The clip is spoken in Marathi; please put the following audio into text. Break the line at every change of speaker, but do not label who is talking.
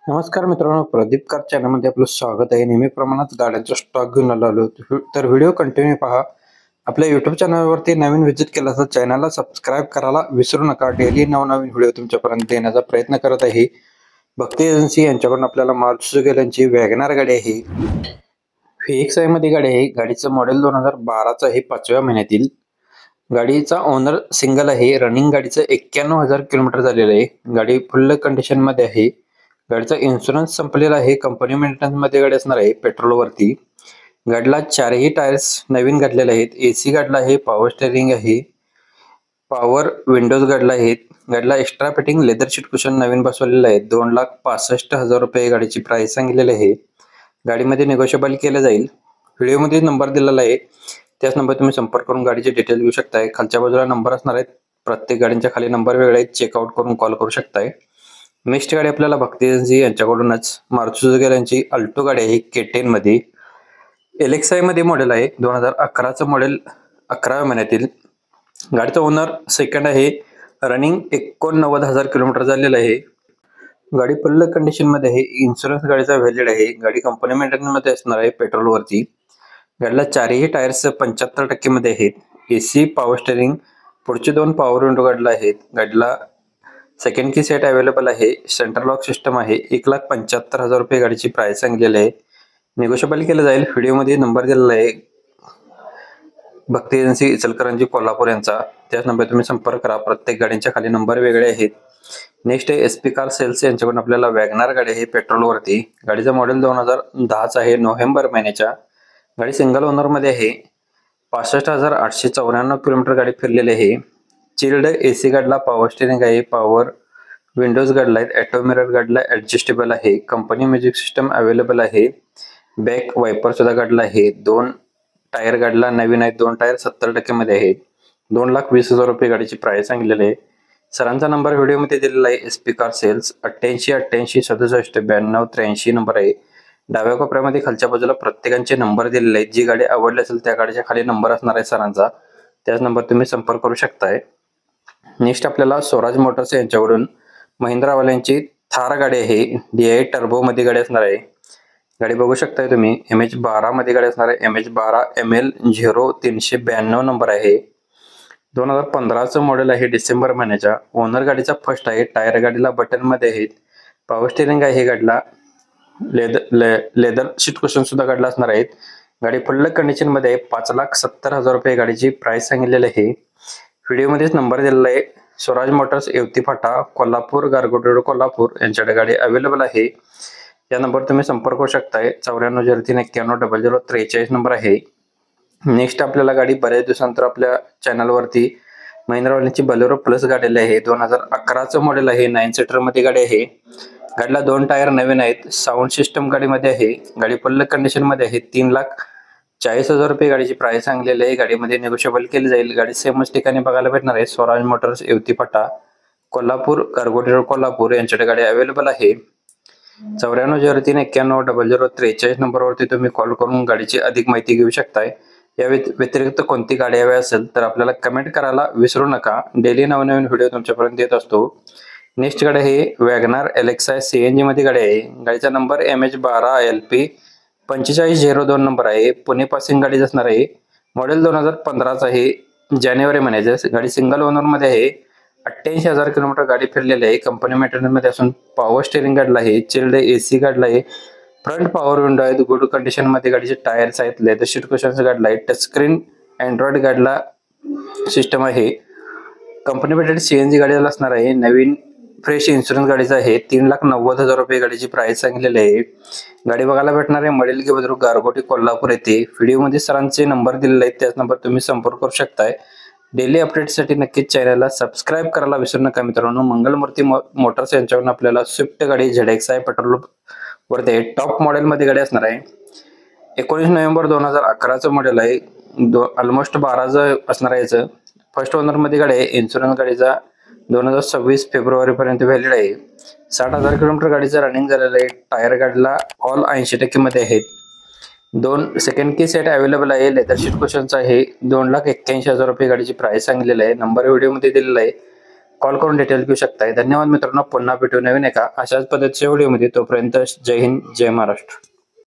नमस्कार मित्रांनो, प्रदीप कार चॅनलमध्ये आपलं स्वागत आहे। नेहमीप्रमाणेच गाड्यांचा स्टॉक घेऊन आलो तर व्हिडिओ कंटिन्यू पहा। आपल्या YouTube चॅनलवरती नवीन व्हिजिट केला तर चॅनलला सबस्क्राइब करायला विसरू नका। डेली नवनवीन व्हिडिओ तुमच्यापर्यंत देण्याचा प्रयत्न करत आहे। भक्ती एजन्सी यांच्याकडून आपल्याला मारुती सुझुकी यांची वॅगनर गाडी आहे। VXI मध्ये गाडी आहे। गाडीचं मॉडेल 2012 चं आहे। 5व्या महिन्यातील गाडीचा ओनर सिंगल आहे। रनिंग गाडीचं 91,000 किलोमीटर झालेलं आहे। गाडी फुल कंडिशन मध्ये आहे। गाडीचा इन्शुरन्स संपलेला आहे। कंपनी मेंटेनन्स मध्ये गाडी असणार आहे। पेट्रोल वरती गाडीला चारही टायर्स नवीन घातलेले आहेत। AC गाडीला आहे। पॉवर स्टीअरिंग आहे। पॉवर विंडोज गाडीला आहेत। गाडीला extra fitting leather seat cushion नवीन बसवलेले आहेत। 2,65,000 रुपये गाडीची प्राइस सांगितलेली आहे। गाडीमध्ये निगोशिएबल केलं जाईल। व्हिडिओ मध्ये नंबर दिलेला आहे, त्याच नंबर तुम्ही संपर्क करून गाडीचे डिटेल घेऊ शकताय। खालच्या बाजूला नंबर असणार आहेत। प्रत्येक गाडीच्या खाली नंबर वेगळे आहेत, चेकआउट करून कॉल करू शकताय। नेक्स्ट गाडी आपल्याला भक्ती एजन्सी यांच्याकडूनच मारुती सुझुकी यांची अल्टो गाडी आहे। K10 मध्ये LXI मध्ये मॉडेल आहे। 2011 चं मॉडेल 11व्या महिन्यातील गाडीचा ओनर सेकंड आहे। रनिंग 89,000 किलोमीटर झालेलं आहे। गाडी फुल कंडिशन मध्ये आहे। इन्शुरन्स गाडीचा व्हॅलिड आहे। गाडी कंपनी मेंटेनन्स मध्ये असणार आहे। पेट्रोल वरती गाडीला चारही टायर्स 75% मध्ये आहेत। AC पॉवर स्टीअरिंग पुढचे 2 पॉवर विंडो गाडीला आहेत। गाडीला सेकंड की सेट अवेलेबल आहे। सेंटर लॉक सिस्टम आहे। 1,75,000 रुपये गाडीची प्राइस सांगितलेली आहे। निगोशिएबल केलं जाईल। व्हिडिओ मध्ये नंबर दिलेला आहे भक्ती एजन्सी इचलकरंजी कोल्हापूर यांचा, त्याच नंबर तुम्ही संपर्क करा। प्रत्येक गाडीच्या खाली नंबर वेगळे आहेत। नेक्स्ट आहे SP कार सेल्स यांच्याकडून आपल्याला वॅगनर गाडी आहे। पेट्रोल वरती गाडीचा मॉडेल 2010 चा आहे। नोव्हेंबर महिन्याच्या गाडी सिंगल ओनर मध्ये आहे। 65,894 किलोमीटर गाडी फिरलेली आहे। चिल्ड AC गाडीला पॉवर स्टीअरिंग आहे। पॉवर विंडोज गाडीला आहेत। ऑटो मिरर गाडीला ऍडजस्टेबल आहे। कंपनी म्युझिक सिस्टम अवेलेबल आहे। बॅक वायपर सुद्धा गाडीला आहे। 2 टायर गाडीला नवीन आहेत। 2 टायर 70% मध्ये आहेत। 2,20,000 रुपये गाडीची प्राइस सांगितलेली आहे। सरांचा नंबर व्हिडिओ मध्ये दिलेला आहे। SP कार सेल्स 88 67 92 83 नंबर आहे। डाव्या कोपऱ्यामध्ये खालच्या बाजूला प्रत्येकाचे नंबर दिलेले आहेत। जी गाडी आवडली असेल त्या गाडीच्या खाली नंबर असणार आहे सरांचा, त्याच नंबर तुम्ही संपर्क करू शकताय। नेक्स्ट आपल्याला स्वराज मोटर्स यांच्याकडून महिंद्रा वाल्यांची थार गाडी आहे। DI टर्बो मध्ये गाडी असणार आहे। गाडी बघू शकताय तुम्ही। MH12 मध्ये गाडी असणार आहे। MH12 ML 0392 नंबर आहे। 2015 चं मॉडेल आहे। डिसेंबर महिन्याच्या ओनर गाडीचा फर्स्ट आहे। टायर गाडीला बटन मध्ये आहेत। पॉवर स्टीअरिंग आहे। गाडीला लेदर सीट कुशन सुद्धा गाडीला असणार आहेत। गाडी फुल कंडिशन मध्ये आहे। 5,70,000 रुपये गाडीची प्राइस सांगितलेली आहे। व्हिडिओ मध्येच नंबर दिलेला आहे। स्वराज मोटर्स येवती फाटा कोल्हापूर गारगोटी रोड कोल्हापूर यांच्याकडे गाडी अवेलेबल आहे। या नंबर तुम्ही संपर्क करू शकताय। 9403910043 नंबर आहे। नेक्स्ट आपल्याला गाडी बऱ्याच दिवसानंतर आपल्या चॅनल वरती महिंद्रा वाल्यांची बोलेरो प्लस गाडी आहे। 2011 चं मॉडेल आहे। 9 सीटर मध्ये गाडी आहे। गाडीला 2 टायर नवीन आहेत। साऊंड सिस्टम गाडीमध्ये आहे। गाडी फुल कंडिशन मध्ये आहे। 3,40,000 रुपये गाडीची प्राइस सांगलेली आहे। गाडीमध्ये निगोशिएबल केली जाईल। गाडी सेमच ठिकाणी बघायला भेटणार आहे। स्वराज मोटर्स येवती फाटा कोल्हापूर गारगोटी रोड कोल्हापूर यांच्याकडे गाडी अवेलेबल आहे। 9403910043 नंबरवरती तुम्ही कॉल करून गाडीची अधिक माहिती घेऊ शकताय। या व्यतिरिक्त कोणती गाडी हवी असेल तर आपल्याला कमेंट करायला विसरू नका। डेली नवनवीन व्हिडिओ तुमच्यापर्यंत देत असतो। नेक्स्ट गाडी आहे वॅगनर LXI CNG मध्ये गाडी आहे। गाडीचा नंबर MH12 LP 4502 नंबर आहे। पुणे पासिंग गाडी असणार आहे। मॉडेल 2015 चा आहे। जानेवारी महिन्याचे गाडी सिंगल ओनर मध्ये आहे। 88,000 किलोमीटर गाडी फिरलेली आहे। कंपनी मेंटेनन्स मध्ये असून पॉवर स्टीअरिंग गाडीला आहे। चिल्ड AC गाडीला आहे। फ्रंट पॉवर विंडो आहेत। गुड कंडिशन मध्ये गाडीचे टायर्स आहेत। लेदर सीट कुशन्स गाडीला आहे। टच स्क्रीन अँड्रॉइड गाडीला सिस्टम आहे। कंपनी मेंटेनन्स CNG गाडीला असणार आहे। नवीन फ्रेश इन्शुरन्स गाडीचा आहे। 3,90,000 रुपये गाडीची प्राइस सांगितलेली आहे। गाडी बघायला भेटणार आहे मॉडेल के बुद्रुक गारगोटी कोल्हापूर येथे। व्हिडिओ मध्ये सरांचे नंबर दिलेले आहेत, त्याच नंबर तुम्ही संपर्क करू शकताय। डेली अपडेटसाठी नक्कीच चॅनलला सबस्क्राइब करायला विसरू नका मित्रांनो। मंगलमूर्ती मोटर्स यांच्याकडून आपल्याला स्विफ्ट गाडी ZXI पेट्रोल वरती टॉप मॉडेल मध्ये गाडी असणार आहे। 19 नोव्हेंबर 2011 चं मॉडेल आहे। ऑलमोस्ट 12 असणार आहे। याचं फर्स्ट ओनर मध्ये गाडी आहे। इन्शुरन्स गाडीचा 2026 फेब्रुवारी पर्यंत व्हॅलिड आहे। 60,000 किलोमीटर गाडीचं रनिंग झालेलं आहे। टायर गाडीला ऑल 80% मध्ये आहेत। 2 सेकंड की सेट अवेलेबल आहे। लेदर सीट कुशनचा आहे। 2,81,000 रुपये गाडीची प्राइस सांगितलेली आहे। नंबर व्हिडिओ मध्ये दिलेला आहे। कॉल करून डिटेल घेऊ शकताय. धन्यवाद मित्रांनो. पुन्हा भेटू नवीन एका अशाच पद्धतीच्या व्हिडिओमध्ये. तोपर्यंत जय हिंद, जय महाराष्ट्र.